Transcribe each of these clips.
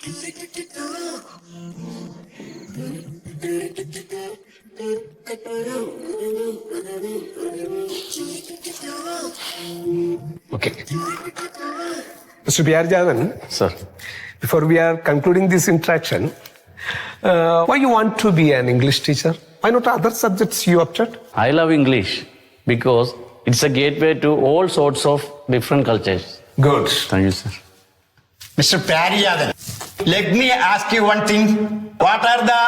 Okay. Mr. P.R. Javan. Sir. Before we are concluding this interaction, why you want to be an English teacher? Why not other subjects you opted? I love English because it's a gateway to all sorts of different cultures. Good. Thank you, sir. Mr. Pariyadan, let me ask you one thing. What are the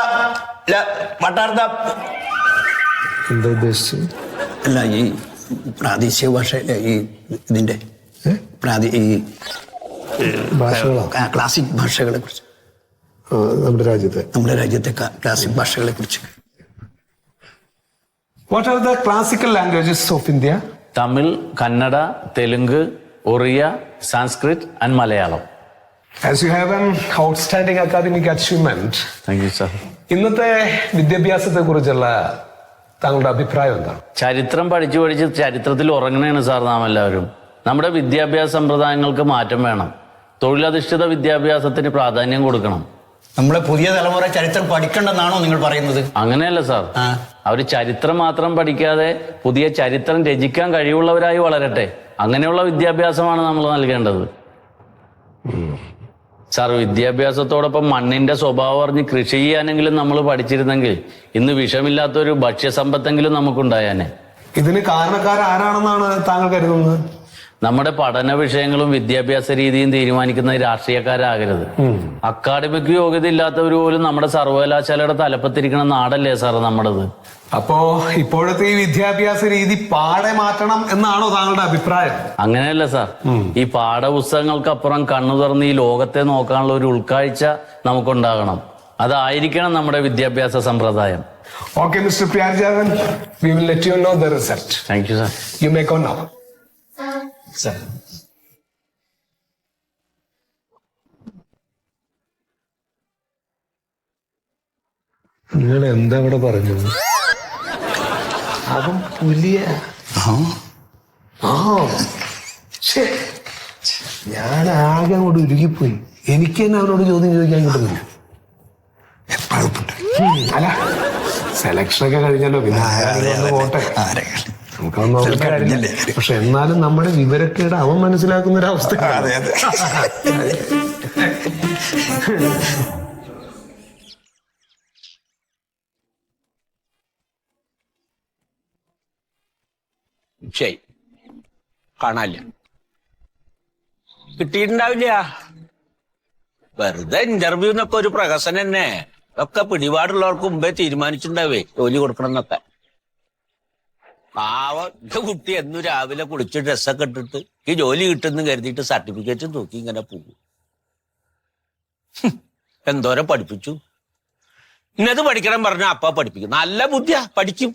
എന്താ ഉദ്ദേശിച്ചത്? അല്ല ഈ പ്രാദേശിക ഭാഷയിലെ ഈ ഇതിന്റെ ഭാഷകളോ? Classic ഭാഷകളെ കുറിച്ച്, നമ്മുടെ രാജ്യത്തെ ക്ലാസിക് ഭാഷകളെ കുറിച്ച്. What are the classical languages of India? Tamil, Kannada, Telugu, Oriya, Sanskrit and Malayalam. As you have an outstanding academic achievement, Thank you, sir. ഇന്നത്തെ വിദ്യാഭ്യാസത്തെ കുറിച്ചുള്ള താങ്കളുടെ അഭിപ്രായം എന്താണ്? ചരിത്രം പഠിച്ച് ചരിത്രത്തിൽ ഉറങ്ങണേണ് സാർ നാം എല്ലാവരും. നമ്മുടെ വിദ്യാഭ്യാസ സമ്പ്രദായങ്ങൾക്ക് മാറ്റം വേണം. തൊഴിലധിഷ്ഠിത വിദ്യാഭ്യാസത്തിന് പ്രാധാന്യം കൊടുക്കണം. നമ്മളെ പുതിയ തലമുറ ചരിത്രം പഠിക്കണ്ടെന്നാണോ നിങ്ങൾ പറയുന്നത്? അങ്ങനെയല്ല സാർ. അവർ ചരിത്രം മാത്രം പഠിക്കാതെ പുതിയ ചരിത്രം രചിക്കാൻ കഴിവുള്ളവരായി വളരട്ടെ. അങ്ങനെയുള്ള വിദ്യാഭ്യാസമാണ് നമ്മൾ നൽകേണ്ടത്. സാർ, വിദ്യാഭ്യാസത്തോടൊപ്പം മണ്ണിന്റെ സ്വഭാവം അറിഞ്ഞ് കൃഷി ചെയ്യാനെങ്കിലും നമ്മൾ പഠിച്ചിരുന്നെങ്കിൽ ഇന്ന് വിഷമില്ലാത്തൊരു ഭക്ഷ്യസമ്പത്തെങ്കിലും നമുക്കുണ്ടായാനെ. ഇതിന് കാരണക്കാരാരാണെന്നാണ് താങ്കൾ കരുതുന്നത്? നമ്മുടെ പഠന വിഷയങ്ങളും വിദ്യാഭ്യാസ രീതിയും തീരുമാനിക്കുന്ന രാഷ്ട്രീയക്കാരാകരുത്. അക്കാഡമിക് യോഗ്യത ഇല്ലാത്തവർ പോലും നമ്മുടെ സർവകലാശാലയുടെ തലപ്പത്തിരിക്കുന്ന നാടല്ലേ സാർ നമ്മുടേത്. അപ്പോ ഇപ്പോഴത്തെ ഈ വിദ്യാഭ്യാസ രീതി പാടെ മാറ്റണം എന്നാണോ താങ്കളുടെ അഭിപ്രായം? അങ്ങനെയല്ല സാർ. ഈ പാഠപുസ്തകങ്ങൾക്കപ്പുറം കണ്ണു തുറന്ന് ഈ ലോകത്തെ നോക്കാനുള്ള ഒരു ഉൾക്കാഴ്ച നമുക്കുണ്ടാകണം. അതായിരിക്കണം നമ്മുടെ വിദ്യാഭ്യാസ സമ്പ്രദായം. Okay, Mr. Priyajavan, we will let you know the result. Thank you, sir. You may go now. Sir. നിങ്ങൾ എന്താ ഇവിടെ പറഞ്ഞത്? അവൻ പുലിയ. ഞാൻ ആകെ അങ്ങോട്ട് ഉരുകിപ്പോയി. എനിക്ക് തന്നെ അവനോട് ചോദ്യം ചോദിക്കാൻ കിട്ടുന്നില്ല. അല്ല, സെലക്ഷനൊക്കെ കഴിഞ്ഞല്ലോ, പിന്നെ പോട്ടെ, നമുക്കൊന്നും നോക്കില്ല. പക്ഷെ എന്നാലും നമ്മുടെ വിവരക്കേട് അവൻ മനസ്സിലാക്കുന്ന ഒരു അവസ്ഥ. ശരി, കാണാനില്ല, കിട്ടിയിട്ടുണ്ടാവില്ല. വെറുതെ ഇന്റർവ്യൂ എന്നൊക്കെ ഒരു പ്രഹസനം തന്നെ. ഒക്കെ പിടിപാടുള്ളവർക്ക് മുമ്പേ തീരുമാനിച്ചിട്ടുണ്ടാവേ ജോലി കൊടുക്കണം എന്നൊക്കെ. പാവം എന്റെ കുട്ടി എന്നും രാവിലെ കുളിച്ച് ഡ്രസ്സൊക്കെ ഇട്ടിട്ട് ഈ ജോലി കിട്ടുന്നു കരുതിയിട്ട് സർട്ടിഫിക്കറ്റ് തൂക്കി ഇങ്ങനെ പോകും. എന്തോരം പഠിപ്പിച്ചു. ഇന്നത് പഠിക്കണം പറഞ്ഞാൽ അപ്പ പഠിപ്പിക്കും. നല്ല ബുദ്ധിയാ, പഠിക്കും.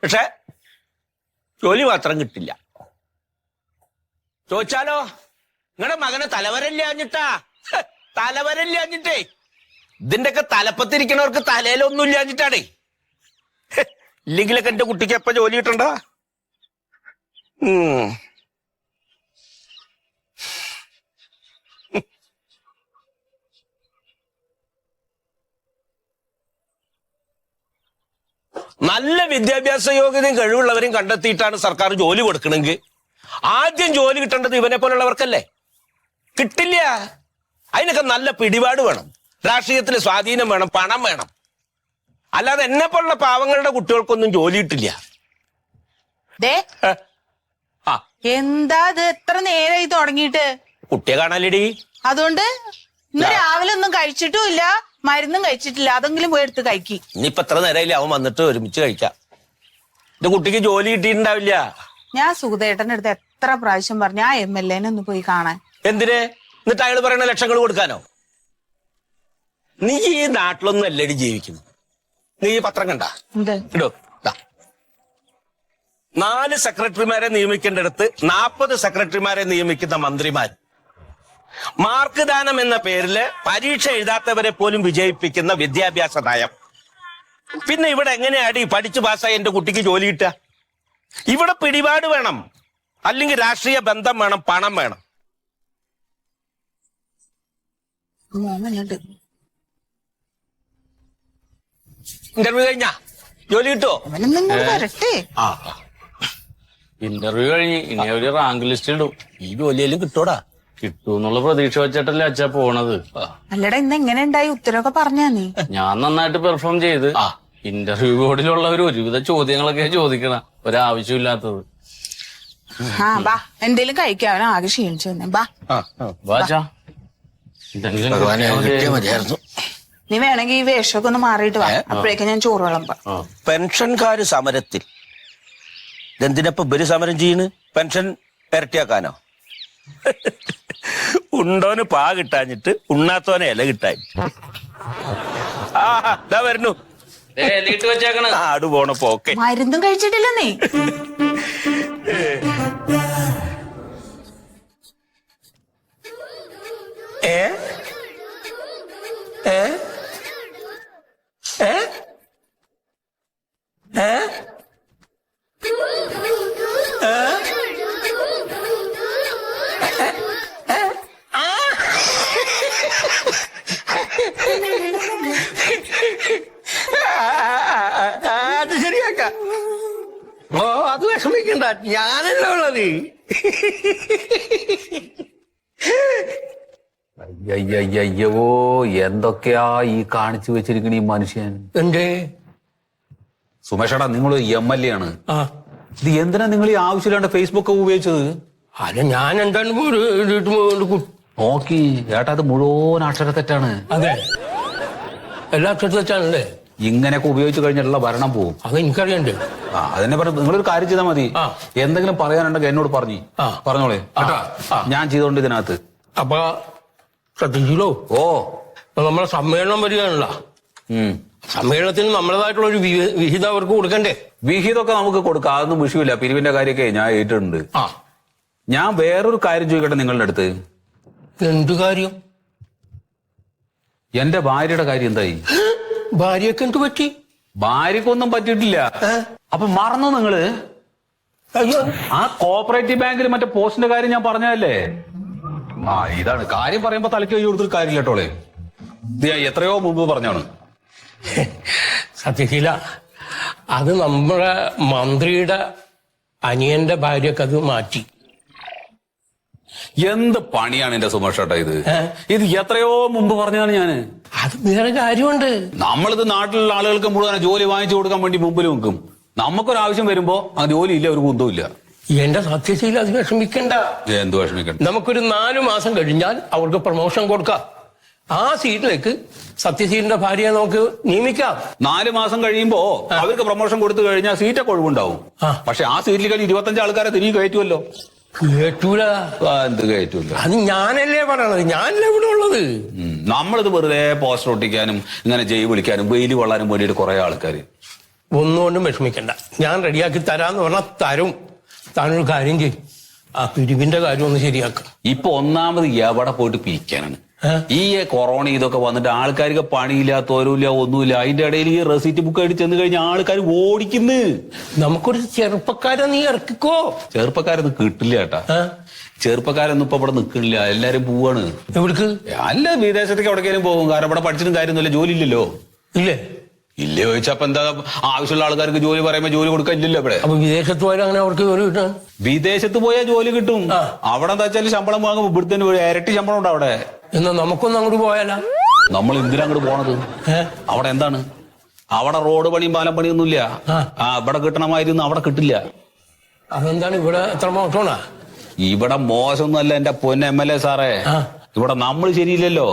പക്ഷെ ജോലി മാത്രം കിട്ടില്ല. ചോദിച്ചാലോ, നിങ്ങളുടെ മകനെ തലവരല്ലാഞ്ഞിട്ടാ. തലവരല്ലാഞ്ഞിട്ടേ. ഇതിന്റെയൊക്കെ തലപ്പത്തിരിക്കണവർക്ക് തലയിലൊന്നും ഇല്ലാഞ്ഞിട്ടാണേ. ഇല്ലെങ്കിലൊക്കെ എന്റെ കുട്ടിക്ക് എപ്പ ജോലി കിട്ടണ്ട. നല്ല വിദ്യാഭ്യാസ യോഗ്യതയും കഴിവുള്ളവരെയും കണ്ടെത്തിയിട്ടാണ് സർക്കാർ ജോലി കൊടുക്കണമെങ്കിൽ ആദ്യം ജോലി കിട്ടേണ്ടത് ഇവനെ പോലുള്ളവർക്കല്ലേ. കിട്ടില്ല. അതിനൊക്കെ നല്ല പിടിപാട് വേണം, രാഷ്ട്രീയത്തിൽ സ്വാധീനം വേണം, പണം വേണം. അല്ലാതെ എന്നെ പോലുള്ള പാവങ്ങളുടെ കുട്ടികൾക്കൊന്നും ജോലി കിട്ടില്ല. എന്താ ഇത് എത്ര നേരമായി തുടങ്ങിയിട്ട്? കുട്ടിയെ കാണാലേടി. അതുകൊണ്ട് ഇന്ന് രാവിലെ ഒന്നും കഴിച്ചിട്ടും ഇല്ല, മരുന്നും കഴിച്ചിട്ടില്ല. അതെങ്കിലും പോയി എടുത്ത് കഴിക്കി. ഇനിയിപ്പൊ എത്ര നേരമില്ല, അവൻ വന്നിട്ട് ഒരുമിച്ച് കഴിക്കാം. എന്റെ കുട്ടിക്ക് ജോലി കിട്ടിയിട്ടുണ്ടാവില്ല. ഞാൻ സുഖദേട്ടന്റെ അടുത്ത് എത്ര പ്രാവശ്യം പറഞ്ഞു ആ MLA ഒന്ന് പോയി കാണാൻ. എന്തിന്? എന്നിട്ട് അയാൾ പറയുന്ന ലക്ഷങ്ങൾ കൊടുക്കാനോ? നീ ഈ നാട്ടിലൊന്നും അല്ലടി ജീവിക്കുന്നു. നീ ഈ പത്രം കണ്ട ഇടോ, 4 സെക്രട്ടറിമാരെ നിയമിക്കേണ്ടടുത്ത് 40 സെക്രട്ടറിമാരെ നിയമിക്കുന്ന മന്ത്രിമാർ. മാർക്ക് ദാനം എന്ന പേരില് പരീക്ഷ എഴുതാത്തവരെ പോലും വിജയിപ്പിക്കുന്ന വിദ്യാഭ്യാസ നയം. പിന്നെ ഇവിടെ എങ്ങനെയാടി പഠിച്ചു പാസ്സായി എന്റെ കുട്ടിക്ക് ജോലി കിട്ടുക? ഇവിടെ പിടിപാട് വേണം, അല്ലെങ്കിൽ രാഷ്ട്രീയ ബന്ധം വേണം, പണം വേണം. ഇന്റർവ്യൂ കഴിഞ്ഞാ ജോലി കിട്ടുമോ? അവനൊന്നും ഇങ്ങോട്ട് വരട്ടെ. ആ ഇന്റർവ്യൂ കഴിഞ്ഞ് ഇനി അവര് റാങ്ക് ലിസ്റ്റ് ഇടും. ഈ ജോലിയിലും കിട്ടൂടാ. കിട്ടൂന്നുള്ള പ്രതീക്ഷ വെച്ചിട്ടല്ലേ അച്ഛാ പോണത്. അല്ലടാ ഇന്ന് എങ്ങനെ ഉണ്ടായി? ഉത്തരവൊക്കെ പറഞ്ഞാ നീ? ഞാൻ നന്നായിട്ട് പെർഫോം ചെയ്ത് ഇന്റർവ്യൂ ബോർഡിലുള്ളവർ ഒരുവിധ ചോദ്യങ്ങളൊക്കെ ചോദിക്കണ ഒരാവശ്യമില്ലാത്തത്. ആ ബാ എന്തേലും കഴിക്കാം, അവൻ ആകെ ക്ഷീണിച്ചു തന്നെ. ബാ വാച്ചാ എന്തെങ്കിലും മതിയായിരുന്നു. നീ വേണമെങ്കിൽ ഈ വേഷമൊക്കെ ഒന്ന് മാറിയിട്ട് വാ, അപ്പോഴേക്കും ഞാൻ ചോറ് വിളമ്പാം. പെൻഷൻകാര് സമരത്തിൽ ഇതെന്തിനപ്പോ ഇവര് സമരം ചെയ്യണ്? പെൻഷൻ ഇരട്ടിയാക്കാനോ? ഉണ്ടോന് പാ കിട്ടാഞ്ഞിട്ട് ഉണ്ണാത്തോനെ ഇല കിട്ടാൻ. ആ ഇതാ വരുന്നു. വെച്ചേക്കണ ആട് പോണ പോക്കെ. മരുന്നും കഴിച്ചിട്ടില്ല നീ? ഏ ഏ ഏ ഏ അത് ശരിയാക്കാം. ഓ അത് വിഷമിക്കണ്ട, ഞാനല്ല ഉള്ളത്. അയ്യോ എന്തൊക്കെയാ ഈ കാണിച്ചു വെച്ചിരിക്കണ ഈ മനുഷ്യൻ. എന്തേ സുമേഷടാ, നിങ്ങൾ MLA ആണ്. ഇത് എന്തിനാ നിങ്ങൾ ഈ ആവശ്യമില്ലാണ്ട് ഫേസ്ബുക്ക് ഉപയോഗിച്ചത്? അത് ഞാൻ എന്താണ് നോക്കി ഏട്ടാ, അത് മുഴുവൻ അക്ഷരത്തെറ്റാണ്. അതെ, എല്ലാ അക്ഷരത്തിലാണല്ലേ. ഇങ്ങനെയൊക്കെ ഉപയോഗിച്ചു കഴിഞ്ഞാലുള്ള ഭരണം പോവും. അത് എനിക്കറിയണ്ടേ. അതിനെ പറഞ്ഞ നിങ്ങളൊരു കാര്യം ചെയ്താൽ മതി. എന്തെങ്കിലും പറയാനുണ്ടെങ്കിൽ എന്നോട് പറഞ്ഞോളേ കേട്ടാ. ഞാൻ ചെയ്തോണ്ട് ഇതിനകത്ത് അപ്പൊ ശ്രദ്ധിച്ചല്ലോ. ഓ നമ്മളെ സമ്മേളനം വരികയാണല്ലോ. സമ്മേളനത്തിന് നമ്മളതായിട്ടുള്ള ഒരു വിഹിതം അവർക്ക് കൊടുക്കണ്ടേ? വിഹിതമൊക്കെ നമുക്ക് കൊടുക്കാം, അതൊന്നും വിഷയമില്ല. പിരിവിന്റെ കാര്യമൊക്കെ ഞാൻ ഏറ്റിട്ടുണ്ട്. ഞാൻ വേറൊരു കാര്യം ചോദിക്കട്ടെ നിങ്ങളുടെ അടുത്ത്. എന്ത് കാര്യം? എന്റെ ഭാര്യയുടെ കാര്യം എന്തായി? ഭാര്യയൊക്കെ എന്ത് പറ്റി? ഭാര്യക്കൊന്നും പറ്റിയിട്ടില്ല. അപ്പൊ മറന്നു നിങ്ങള്? അയ്യോ, ആ കോപ്പറേറ്റീവ് ബാങ്കിൽ മറ്റേ പോസ്റ്റിന്റെ കാര്യം ഞാൻ പറഞ്ഞതല്ലേ? ഇതാണ് കാര്യം. പറയുമ്പോ തലയ്ക്ക് കൈ കൊടുത്തിട്ട് കാര്യമില്ല കേട്ടോളെ. ഇത് ഞാൻ എത്രയോ മുമ്പ് പറഞ്ഞാണ്. സത്യശീല, അത് നമ്മുടെ മന്ത്രിയുടെ അനിയന്റെ ഭാര്യയൊക്കെ അത് മാറ്റി. എന്ത് പണിയാണ് എന്റെ സുമേഷേട്ടാ ഇത്? ഇത് എത്രയോ മുമ്പ് പറഞ്ഞതാണ് ഞാന്. അത് വേറെ കാര്യമുണ്ട്. നമ്മളിത് നാട്ടിലുള്ള ആളുകൾക്ക് മുഴുവൻ ജോലി വാങ്ങിച്ചു കൊടുക്കാൻ വേണ്ടി മുമ്പിൽ നിൽക്കും. നമുക്കൊരാവശ്യം വരുമ്പോ ആ ജോലി ഇല്ല, ഒരു കുന്തവും ഇല്ല. എന്റെ സത്യശീല, അത് വിഷമിക്കണ്ട. എന്ത് വിഷമിക്കണ്ട? നമുക്കൊരു 4 മാസം കഴിഞ്ഞാൽ അവർക്ക് പ്രൊമോഷൻ കൊടുക്കാം. ആ സീറ്റിലേക്ക് സത്യശീലിന്റെ ഭാര്യയെ നമുക്ക് നിയമിക്കാം. 4 മാസം കഴിയുമ്പോ അവർക്ക് പ്രൊമോഷൻ കൊടുത്തു കഴിഞ്ഞാൽ സീറ്റൊക്കെ ഒഴിവുണ്ടാവും. പക്ഷെ ആ സീറ്റിൽ കഴിഞ്ഞ് 25 ആൾക്കാരെ തിരികെ കയറ്റുമല്ലോ. കേട്ടൂല. എന്ത് കയറ്റൂല? അത് ഞാനല്ലേ പറയണത്, ഞാനല്ലേ ഇവിടെ ഉള്ളത്. നമ്മളിത് വെറുതെ പോസ്റ്റർ ഒട്ടിക്കാനും ഇങ്ങനെ ജയ് വിളിക്കാനും വെയിൽ കൊള്ളാനും വേണ്ടിയിട്ട് കുറെ ആൾക്കാര്. ഒന്നുകൊണ്ടും വിഷമിക്കണ്ട, ഞാൻ റെഡിയാക്കി തരാന്ന് പറഞ്ഞാൽ തരും. താനൊരു കാര്യം ചെയ്യും, ആ പിരിവിന്റെ കാര്യം ഒന്ന് ശരിയാക്കാം. ഇപ്പൊ ഒന്നാമത് എവിടെ പോയിട്ട് പിരിക്കാനാണ്? ഈ കൊറോണ ഇതൊക്കെ വന്നിട്ട് ആൾക്കാർക്ക് പണിയില്ല, തോരൂല്ല, ഒന്നുമില്ല. അതിന്റെ ഇടയിൽ ഈ റെസിറ്റ് ബുക്ക് ആയിട്ട് ചെന്ന് കഴിഞ്ഞാൽ ആൾക്കാർ ഓടിക്കുന്നു. നമുക്കൊരു ചെറുപ്പക്കാരെ നീ ഇറക്കിക്കോ. ചെറുപ്പക്കാരൊന്നും കിട്ടില്ല ചേട്ടാ. ചെറുപ്പക്കാരൊന്നും ഇപ്പൊ ഇവിടെ നിൽക്കണില്ല, എല്ലാരും പോവാണ്. എവിടേക്ക്? അല്ല, വിദേശത്തേക്ക് എവിടേക്കാലും പോകും. കാരണം ഇവിടെ പഠിച്ചിട്ടും കാര്യമൊന്നുമില്ല, ജോലി ഇല്ലല്ലോ. ഇല്ലേ? ഇല്ലേ ചോദിച്ചപ്പോ എന്താ, ആവശ്യമുള്ള ആൾക്കാർക്ക് ജോലി പറയുമ്പോ ജോലി കൊടുക്കാൻ ഇല്ലല്ലോ ഇവിടെ. അപ്പൊ വിദേശത്ത് പോയാൽ അങ്ങനെ അവർക്ക് ജോലി കിട്ടാൻ? വിദേശത്ത് പോയാൽ ജോലി കിട്ടും. അവിടെ എന്താ വെച്ചാൽ ശമ്പളം വാങ്ങും, ഇവിടുത്തെ ഇരട്ടി ശമ്പളം ഉണ്ട് അവിടെ. എന്നാ നമുക്കൊന്നും അങ്ങോട്ട് പോയാലോ? നമ്മൾ എന്തിനാ അങ്ങോട്ട് പോണത്? അവിടെ എന്താണ്? അവിടെ റോഡ് പണിയും പാലം പണിയൊന്നുമില്ല. ഇവിടെ കിട്ടണമായിരുന്നു അവിടെ കിട്ടില്ല. അതെന്താണ് ഇവിടെ എത്ര മോശമാണോ? ഇവിടെ മോശമൊന്നുമല്ല എന്റെ പൊന്ന MLA സാറേ. ഇവിടെ നമ്മൾ ശരിയില്ലല്ലോ.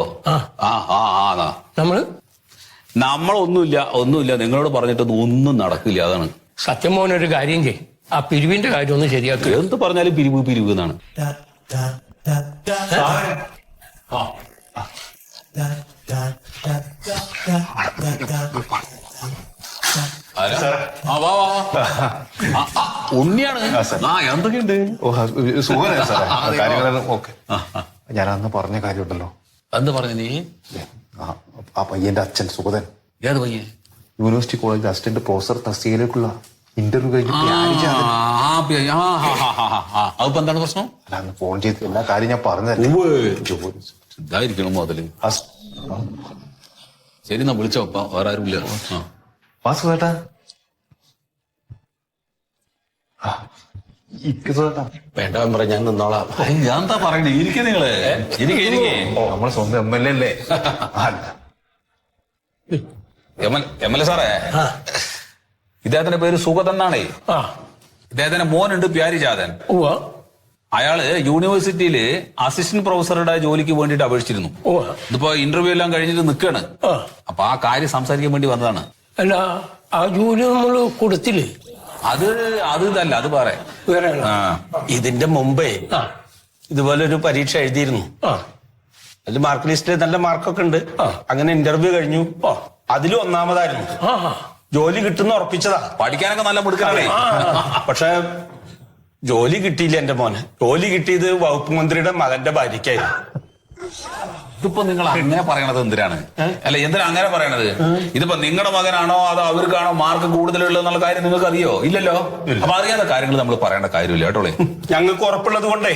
നമ്മളൊന്നുമില്ല. നിങ്ങളോട് പറഞ്ഞിട്ടൊന്നും ഒന്നും നടക്കില്ല. അതാണ് സത്യം. മോനൊരു കാര്യം ചെയ്യും, ആ പിരിവിന്റെ കാര്യം ഒന്ന് ശരിയാക്കുക. എന്ത് പറഞ്ഞാലും പിരിവ് എന്നാണ്. ഉണ്ണിയാണ്. എന്തൊക്കെയുണ്ട്? ഞാൻ അന്ന് പറഞ്ഞ കാര്യമുണ്ടല്ലോ. എന്ത് പറഞ്ഞു നീ? ആ പയ്യന്റെ അച്ഛൻ സുഗതൻ. ഏത് പയ്യൻ? യൂണിവേഴ്സിറ്റി കോളേജ് അസിസ്റ്റന്റ് പ്രൊഫസർ തസ്തികയിലേക്കുള്ള ഇന്റർവ്യൂ കഴിഞ്ഞ് അതിപ്പോ എന്താണ് പ്രശ്നം? അല്ല, അന്ന് ഫോൺ ചെയ്ത് എല്ലാ കാര്യം ഞാൻ പറഞ്ഞതല്ലേ. ഇതായിരിക്കണം മുതല്. ശരി, എന്നാ വിളിച്ചോ. വേറെ ആരുമില്ല. ആ വാസുദേട്ടാ, വേണ്ട മെമ്പറെ, ഞാൻ നിന്നോളാം. ഞാൻ എന്താ പറയണേ, ഇരിക്കേ നിങ്ങള്, ഇരിക്കേ. നമ്മളെ സ്വന്തം MLA അല്ലേ? MLA സാറേ, ഇദ്ദേഹത്തിന്റെ പേര് സുഗതൻ എന്നാണേ. ഇദ്ദേഹത്തിന്റെ മോനുണ്ട് പ്യാരിജാതൻ. അയാള് യൂണിവേഴ്സിറ്റിയില് അസിസ്റ്റന്റ് പ്രൊഫസറുടെ ജോലിക്ക് വേണ്ടിയിട്ട് അപേക്ഷിച്ചിരുന്നു. ഇതിപ്പോ ഇന്റർവ്യൂ എല്ലാം കഴിഞ്ഞിട്ട് നിൽക്കാണ്. അപ്പൊ ആ കാര്യം സംസാരിക്കാൻ വേണ്ടി വന്നതാണ്. അല്ല, ആ ജോലി നമ്മള് കൊടുത്തില്ലേ? അത് ഇതല്ല, അത് പറയാം. ഇതിന്റെ മുമ്പേ ഇതുപോലെ ഒരു പരീക്ഷ എഴുതിയിരുന്നു. അതിൽ മാർക്ക് ലിസ്റ്റിൽ നല്ല മാർക്കൊക്കെ ഉണ്ട്. അങ്ങനെ ഇന്റർവ്യൂ കഴിഞ്ഞു. അതിലും ഒന്നാമതായിരുന്നു. ജോലി കിട്ടുന്ന ഉറപ്പിച്ചതാ. പഠിക്കാനൊക്കെ നല്ല മുടുക്കാണേ. പക്ഷെ ജോലി കിട്ടിയില്ല എന്റെ മോന്. ജോലി കിട്ടിയത് വകുപ്പ് മന്ത്രിയുടെ മകന്റെ ഭാര്യയ്ക്കായിരുന്നു. ഇതിപ്പോ നിങ്ങൾ അങ്ങനെ പറയണത് എന്തിനാണ്? അല്ല, എന്തിനാ അങ്ങനെ പറയണത്? ഇതിപ്പോ നിങ്ങളുടെ മകനാണോ അതോ അവർക്കാണോ മാർക്ക് കൂടുതലുള്ളത് എന്നുള്ള കാര്യം നിങ്ങൾക്ക് അറിയോ? ഇല്ലല്ലോ. അപ്പൊ അറിയാത്ത കാര്യങ്ങൾ നമ്മൾ പറയേണ്ട കാര്യമില്ല കേട്ടോളെ. ഞങ്ങൾക്ക് ഉറപ്പുള്ളത് കൊണ്ടേ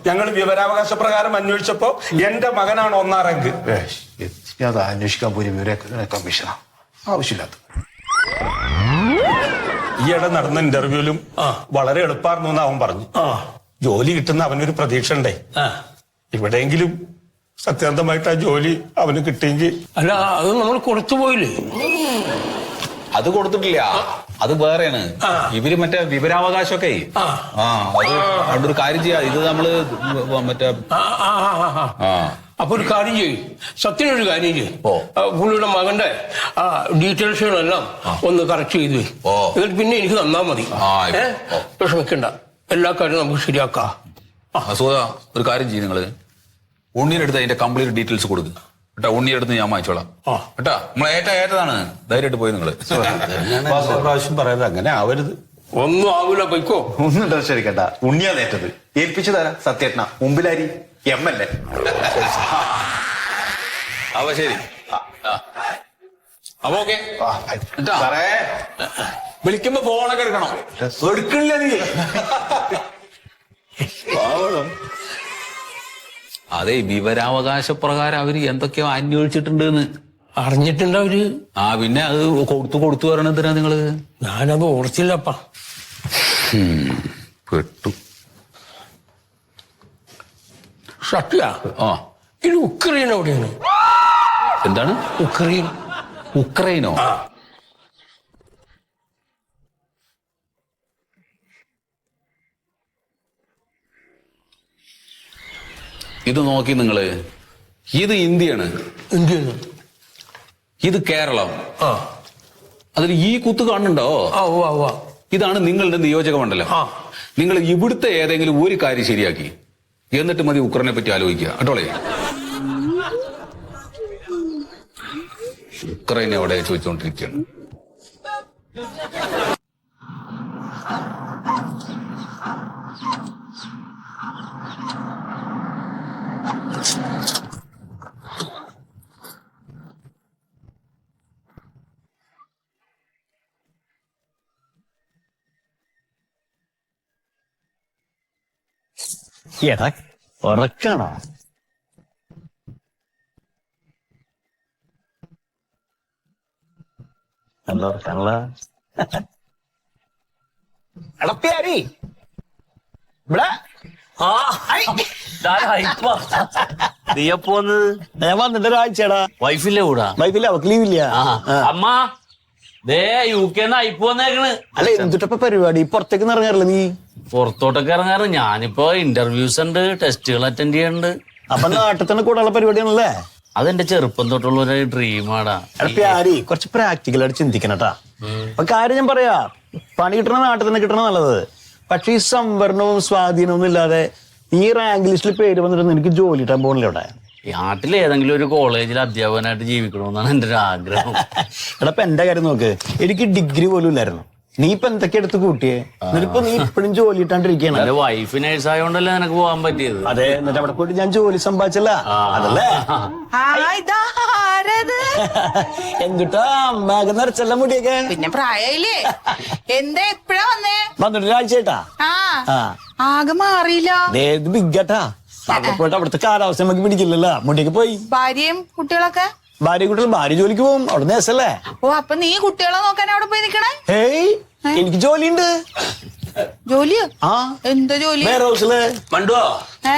ഞങ്ങൾ വിവരാവകാശ പ്രകാരം അന്വേഷിച്ചപ്പോ എന്റെ മകനാണ് 1ാം റാങ്ക്. അത് അന്വേഷിക്കാൻ പോയി വിവര കമ്മീഷനാ, ആവശ്യമില്ലാത്ത. ഈയിടെ നടന്ന ഇന്റർവ്യൂലും വളരെ എളുപ്പമായിരുന്നു എന്ന് അവൻ പറഞ്ഞു. ജോലി കിട്ടുന്ന അവനൊരു പ്രതീക്ഷ ഉണ്ടേ. എവിടെയെങ്കിലും സത്യസന്ധമായിട്ട് ആ ജോലി അവന് കിട്ടിയെങ്കിൽ. അല്ല, അത് നമ്മൾ കൊടുത്തു പോയില്ലേ? അത് കൊടുത്തിട്ടില്ല, അത് വേറെയാണ്. ഇവര് മറ്റേ വിവരാവകാശമൊക്കെ അത് ഒരു കാര്യം ചെയ്യാം. ഇത് നമ്മള് മറ്റേ അപ്പൊ ഒരു കാര്യം ചെയ്യും, സത്യനൊരു കാര്യം ചെയ്യും. പുള്ളിയുടെ മകന്റെ ഡീറ്റെയിൽസുകളെല്ലാം ഒന്ന് കറക്റ്റ് ചെയ്തു. എന്നിട്ട് പിന്നെ എനിക്ക് തന്നാ മതി. വിഷമിക്കണ്ട, എല്ലാ കാര്യവും നമുക്ക് ശരിയാക്കാം. ഒരു കാര്യം ചെയ്യും, നിങ്ങള് ഉണ്ണിയുടെ അടുത്ത് അതിന്റെ കംപ്ലീറ്റ് ഡീറ്റെയിൽസ് കൊടുക്കുക കേട്ടോ. ഉണ്ണിയുടെ അടുത്ത് ഞാൻ വാങ്ങിച്ചോളാം കേട്ടോ. നമ്മൾ ഏറ്റതാണ്, ധൈര്യമായിട്ട് പോയി നിങ്ങള്. പ്രാവശ്യം പറയാതെ അങ്ങനെ ആവരുത്. ഒന്നും ആവൂല, പൊയ്ക്കോ. ഒന്നും ശരിക്കണ്ട, ഉണ്ണിയാ നേറ്റത്. ഏൽപ്പിച്ചു തരാം സത്യേട്ടന. മുമ്പിലാരി MLA. അപ്പൊ ശരി, അപ്പൊ ഓക്കെ. സാറേ, വിളിക്കുമ്പോ ഫോണൊക്കെ എടുക്കണം. എടുക്കണില്ല നീ. അതെ, വിവരാവകാശ പ്രകാരം അവര് എന്തൊക്കെയോ അന്വേഷിച്ചിട്ടുണ്ട് അറിഞ്ഞിട്ടുണ്ട് അവര്. പിന്നെ അത് കൊടുത്തു പറയണെന്തിനാ നിങ്ങള്? ഞാനത് ഓർത്തില്ലപ്പാ. പെട്ടു. സത്യ, ഇത് ഉക്രൈൻ എവിടെയാണ്? എന്താണ് ഉക്രൈൻ? ഉക്രൈനോ? ഇത് നോക്കി നിങ്ങള്, ഇത് ഇന്ത്യയാണ്. ഇന്ത്യയാണ്. ഇത് കേരളം. അതിൽ ഈ കുത്ത് കാണുന്നുണ്ടോ? ഇതാണ് നിങ്ങളുടെ നിയോജക മണ്ഡലം. നിങ്ങൾ ഇവിടുത്തെ ഏതെങ്കിലും ഒരു കാര്യം ശരിയാക്കി എന്നിട്ട് മതി ഉക്രൈനെ പറ്റി ആലോചിക്കുക കേട്ടോളേ. ഉക്രൈൻ എവിടെ ചോദിച്ചുകൊണ്ടിരിക്കുകയാണ്. എടാ, ഉറക്കാണോ? നല്ല ഉറക്കാണല്ല. എടപ്പിയാരി ഇവിടെ നീയപ്പോന്ന് ഞാൻ വന്നിട്ട് ഒരാഴ്ചടാ. വൈഫില്ലേ കൂടാ? വൈഫില്ല, അവക്ക് ലീവില്ല. അമ്മ ദേ UK അയപ്പ് വന്നേക്കണ്. അല്ല, എന്തിട്ടപ്പ പരിപാടി? പുറത്തേക്ക് ഇറങ്ങാറില്ല നീ? പുറത്തോട്ടൊക്കെ ഇറങ്ങാറ്. ഞാനിപ്പോ ഇന്റർവ്യൂസ് ഉണ്ട്, ടെസ്റ്റുകൾ അറ്റൻഡ് ചെയ്യാനുണ്ട്. അപ്പൊ നാട്ടിൽ തന്നെ കൂടെയുള്ള പരിപാടിയാണല്ലേ? അതെന്റെ ചെറുപ്പം തൊട്ടുള്ള ഒരു ഡ്രീമാടാ. എടപ്പിയാരി, കുറച്ച് പ്രാക്ടിക്കലായിട്ട് ചിന്തിക്കണട്ടാ. അപ്പൊ കാര്യം ഞാൻ പറയാ, പണി കിട്ടണ നാട്ടിൽ തന്നെ കിട്ടണ നല്ലത്. പക്ഷെ ഈ സംവരണവും സ്വാധീനവും ഇല്ലാതെ ഈ റാങ്ക് ലിസ്റ്റിൽ പേര് വന്നിട്ട് എനിക്ക് ജോലി കിട്ടാൻ പോകണില്ല ഇവിടെ. നാട്ടിൽ ഏതെങ്കിലും ഒരു കോളേജിൽ അധ്യാപകനായിട്ട് ജീവിക്കണമെന്നാണ് എന്റെ ഒരു ആഗ്രഹം. എടപ്പ എന്റെ കാര്യം നോക്ക്, എനിക്ക് ഡിഗ്രി പോലും ഇല്ലായിരുന്നു. നീ ഇപ്പൊ എന്തൊക്കെ എടുത്ത് കൂട്ടിയേ? എന്നിട്ടിപ്പോ നീ ഇപ്പഴും ജോലി ഇട്ടാണ്ടിരിക്കുകയാണ്. എന്റെ വൈഫ് നേഴ്സ് ആയതുകൊണ്ടല്ലേ നിനക്ക് പോകാൻ പറ്റിയത്. അതെ, എന്നിട്ട് അവിടെ പോയിട്ട് ഞാൻ ജോലി സമ്പാദിച്ചല്ല അതല്ലേ? എന്തുട്ടാ അമ്മാകെ നിറച്ചല്ല മുടിയൊക്കെ? പിന്നെ പ്രായയില്ലേ? എന്താ എപ്പഴാ വന്നേ? വന്നിട്ട് ഒരാഴ്ചയായിട്ടാ. ആകെ മാറിയില്ല. ബിഗട്ടാ. അവിടെ പോയിട്ട് അവിടുത്തെ കാലാവസ്ഥ നമുക്ക് പിടിക്കില്ലല്ലോ മുടിയൊക്കെ പോയി. ഭാര്യയും കുട്ടികളൊക്കെ? ഭാര്യ ജോലിക്ക് പോകും, അവിടെ നേഴ്സല്ലേ. ഓ, അപ്പൊ നീ കുട്ടികളെ നോക്കാൻ അവിടെ പോയി നിക്കണേ? ഏയ് എനിക്ക് ജോലിയുണ്ട്. ജോലിയോ? ആ, എന്താ ജോലി? വേറെ ഹൗസില്. മണ്ടുവോ ഏ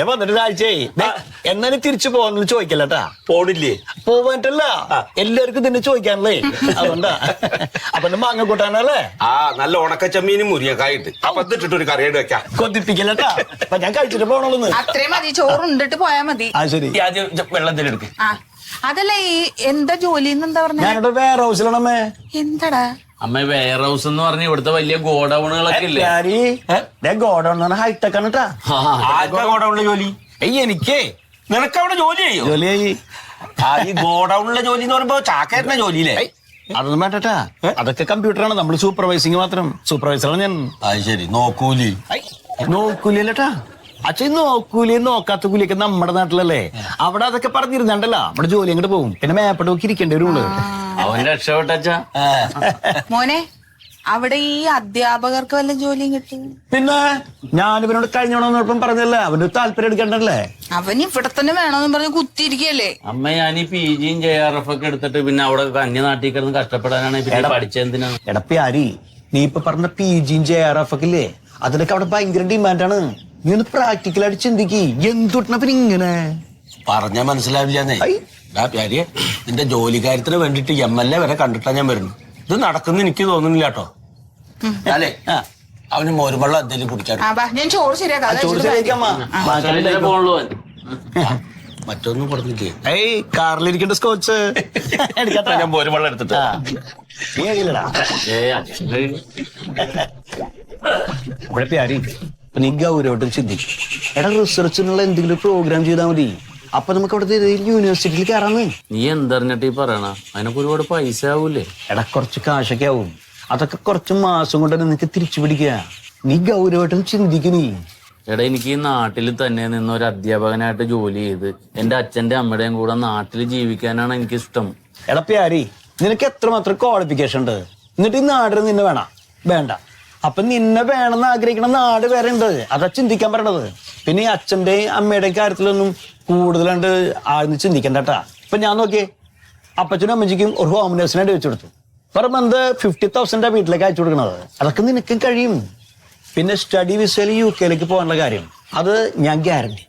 വന്നിട്ട് ഒരാഴ്ചയായി. എന്നാലും തിരിച്ചു പോകാൻ ചോദിക്കല്ലട്ടാ. പോണില്ലേ? പോവാറ്റല്ല, എല്ലാവർക്കും തന്നെ ചോദിക്കാനല്ലേ, അതുകൊണ്ടാ. അപ്പൊ മാങ്ങ കൂട്ടാനല്ലേ? ആ, നല്ല ഉണക്കച്ചമ്മീനും മുരിങ്ങക്കായിട്ട് അപ്പൊ ഇട്ടിട്ട് ഒരു കറിയായിട്ട് വെക്കാം. കൊതിപ്പിക്കല്ലട്ടാ. അപ്പൊ ഞാൻ കഴിച്ചിട്ട് പോകണോന്ന്. അത്രയും മതി, ചോറുണ്ടിട്ട് പോയാ മതി. ആ ശരി. ആദ്യം വെള്ളത്തിലെടുക്ക്. ആ, അതല്ല ഈ എന്താ ജോലി എന്താ പറഞ്ഞ? ഞാനിവിടെ വേറെ ഹൗസിലാണമ്മേ. എന്താടാ അമ്മ വെയർ ഹൗസ് എന്ന് പറഞ്ഞ ഇവിടുത്തെ വലിയ ഗോഡൌണുകളൊക്കെ ഇല്ലേ? ഗോഡൌൺ ഹൈടെക് ആണ് കേട്ടാ. ആർക്കാ ഗോഡൌണിലെ ജോലി? എനിക്കേ. നിനക്ക് അവിടെ ജോലി ചെയ്യോ? ജോലിയായി. ആ, ഈ ഗോഡൌണിലെ ജോലി എന്ന് പറയുമ്പോ ചാക്കേട്ടന്റെ ജോലിയില്ലേ? അതൊന്നും വേണ്ടട്ടാ, അതൊക്കെ കമ്പ്യൂട്ടറാണ്. നമ്മൾ സൂപ്പർവൈസിങ് മാത്രം. സൂപ്പർവൈസറാണ് ഞാൻ. അത് ശരി. നോക്കൂലി? നോക്കൂലട്ടാ. അച്ഛൻ നോക്കൂലി നോക്കാത്ത കൂലിയൊക്കെ നമ്മുടെ നാട്ടിലല്ലേ. അവിടെ അതൊക്കെ പറഞ്ഞിരുന്നുണ്ടല്ലോ, നമ്മുടെ ജോലി അങ്ങോട്ട് പോകും. പിന്നെ മേപ്പെട്ട് നോക്കി ഇരിക്കേണ്ടി വരുള്ളൂ. അവൻ രക്ഷപ്പെട്ടച്ചാ. മോനെ, അവിടെ ഈ അധ്യാപകർക്ക് വല്ല ജോലിയും കിട്ടും? പിന്നെ ഞാനിവനോട് കഴിഞ്ഞോണോന്നൊപ്പം പറഞ്ഞല്ല, അവന്റെ താല്പര്യം എടുക്കണ്ടല്ലേ. അവൻ ഇവിടെ തന്നെ വേണമെന്ന് പറഞ്ഞ് കുത്തിയിരിക്കല്ലേ. അമ്മ ഞാൻ ഈ PG യും JRF ഒക്കെ എടുത്തിട്ട് പിന്നെ അവിടെ അന്യനാട്ടിൽ കിടന്ന് കഷ്ടപ്പെടാനാണ് പിന്നെ പഠിച്ചെന്തിനാണ്? എടപ്പിയാരി, നീ ഇപ്പൊ പറഞ്ഞ PG യും JRF ഒക്കെ ഇല്ലേ, അതിനൊക്കെ അവിടെ ഭയങ്കര ഡിമാൻഡാണ്. നീ ഒന്ന് പ്രാക്ടിക്കലായിട്ട് ചിന്തിക്ക്. എന്തുട്ടണ പിന്നെ ഇങ്ങനെ പറഞ്ഞാ മനസ്സിലാവില്ലെന്നേ. പ്യാരിയെ, നിന്റെ ജോലിക്കാര്യത്തിന് വേണ്ടിട്ട് MLA വരെ കണ്ടിട്ടാ ഞാൻ വരുന്നു. ഇത് നടക്കുന്ന എനിക്ക് തോന്നുന്നില്ല കേട്ടോ. അല്ലേ? അവന് മോരുവെള്ളം എന്തെങ്കിലും കുടിക്കാൻ. ഞാൻ ചോറ് ശരിയാക്കാം. പോണല്ലോ. മറ്റൊന്നും പറഞ്ഞില്ലേ? ഏയ് കാറിലിരിക്കേണ്ട സ്കോച്ച് ഞാൻ മോരുവെള്ളം എടുത്തിട്ട്. പ്യാരി, നീ ഗൗരവമായിട്ട് ചിന്തിക്കും. എടാ, റിസർച്ചിനുള്ള എന്തെങ്കിലും പ്രോഗ്രാം ചെയ്താൽ മതി. അപ്പൊ നമുക്ക് അവിടുത്തെ യൂണിവേഴ്സിറ്റിയിൽ കയറാന്ന്. നീ എന്തറിഞ്ഞിട്ട് ഈ പറയണ? അതിനൊക്കെ ഒരുപാട് പൈസ ആവൂലേ? എടാ, കുറച്ച് കാശൊക്കെ ആവും. അതൊക്കെ കുറച്ച് മാസം കൊണ്ട് നിനക്ക് തിരിച്ചു പിടിക്കുക. നീ ഗൗരവമായിട്ടും ചിന്തിക്കും. നീ എടാ, എനിക്ക് ഈ നാട്ടിൽ തന്നെ നിന്ന് ഒരു അധ്യാപകനായിട്ട് ജോലി ചെയ്ത് എന്റെ അച്ഛന്റെ അമ്മയുടെയും കൂടെ നാട്ടിൽ ജീവിക്കാനാണ് എനിക്കിഷ്ടം. എടാ പ്യാരി, നിനക്ക് എത്രമാത്രം ക്വാളിഫിക്കേഷൻ ഉണ്ട്? എന്നിട്ട് ഈ നാടിന് നിന്നെ വേണ്ട. അപ്പൊ നിന്നെ വേണമെന്ന് ആഗ്രഹിക്കണ നാട് വേറെ ഉണ്ട്. അതാ ചിന്തിക്കാൻ പറയണത്. പിന്നെ ഈ അച്ഛന്റെയും അമ്മയുടെയും കാര്യത്തിലൊന്നും കൂടുതലാണ്ട് ആഴ്ന്ന് ചിന്തിക്കണ്ടട്ടാ. ഇപ്പൊ ഞാൻ നോക്കിയേ, അപ്പച്ചനും അമ്മച്ചിക്കും ഒരു ഹോം നേഴ്സിനായിട്ട് വെച്ചു കൊടുത്തു. പെർ മന്ത് 50,000 വീട്ടിലേക്ക് അയച്ചു കൊടുക്കണത്. അതൊക്കെ നിനക്കും കഴിയും. പിന്നെ സ്റ്റഡി വിസയിൽ UK പോകാനുള്ള കാര്യം, അത് ഞാൻ ഗ്യാരണ്ടി.